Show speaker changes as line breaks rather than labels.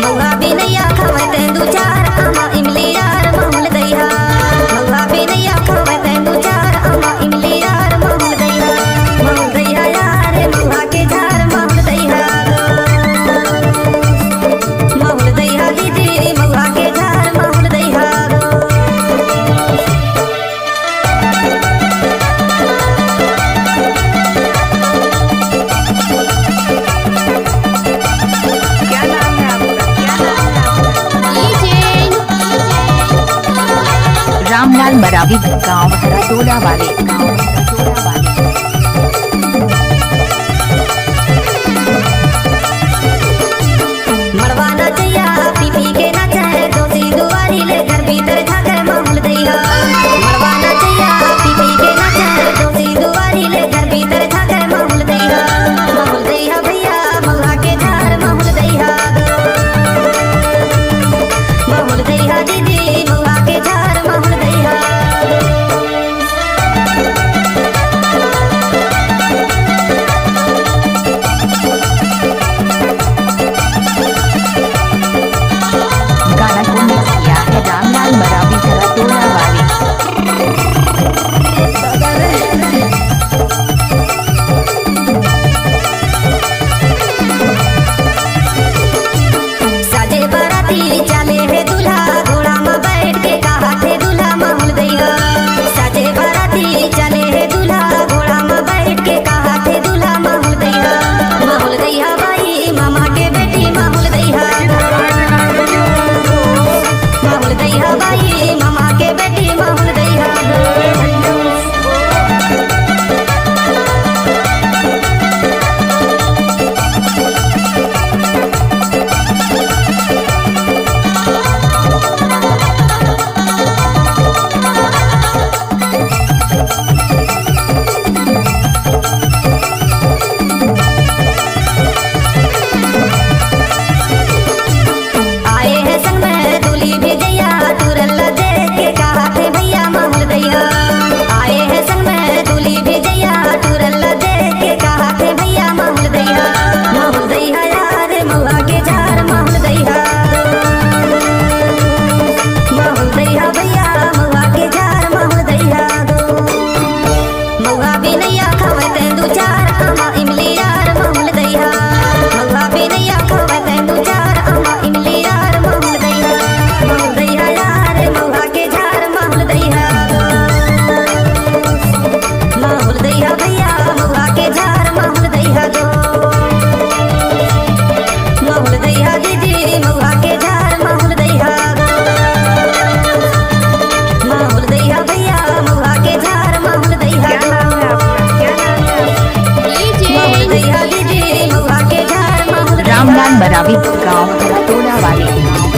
महुआ बिनैया खवै तैं दू चार आमा इमली यार माहुल दैहा। महुआ बिनैया खवै तैं दू चार आमा इमली यार माहुल दैहा। माहुल दैहा यार महुआ के झार माहुल दैहा। माहुल दैहा दीदी महुआ के झार माहुल दैहा।
रामलाल मरावी गाँव हराटोला वाले
मड़वा नचैया पी पी के नचे दोषी दुआरी ले घर भीतर झाके माहुल दैहा। मड़वा नचैया पी पी के नचे दोषी दुआरी ले घर भीतर झाके माहुल दैहा। माहुल दैहा भैया महुआ के झार माहुल दैहा। माहुल दैहा दीदी महुआ के झार माहुल दैहा।
गाना को मिक्स किया है रामलाल मरावी हराटोला वाले।
साजे बाराती चले है दूल्हा घोड़ा में बैठ के कहा थे दूल्हा माहुल दैहा। साजे बाराती चले है दूल्हा घोड़ा में बैठ के कहा थे दूल्हा माहुल दैहा। माहुल दैहा भाई मामा के बेटी माहुल दैहा। माहुल दैहा भाई मामा के बेटी माहुल दैहा। आए हैं संग में दूल्ही भेजैया तुरल्ला देख के कहा थे भैया माहुल दैहा। आए हैं संग में दूल्ही भेजैया तुरल्ला देख के कहा थे भैया माहुल दैहा। माहुल दैहा यार महुआ के झार माहुल दैहा। माहुल दैहा भैया महुआ के झार माहुल दैहा। महुआ बिनैया खवै तैं दू चार आमा इमली यार माहुल दैहा। महुआ बिनैया खवै तैं दू चार आमा इमली यार माहुल दैहा। माहुल दैहा यार महुआ के झार माहुल दैहा। माहुल दैहा भैया महुआ के झार माहुल दैहा दो। माहुल दैहा दीदी महुआ के झार माहुल दैहा। माहुल दैहा भैया महुआ के झार माहुल दैहा दो। माहुल दैहा दीदी महुआ के झार माहुल दैहा।
रामलाल मरावी गाँव हराटोला वाले।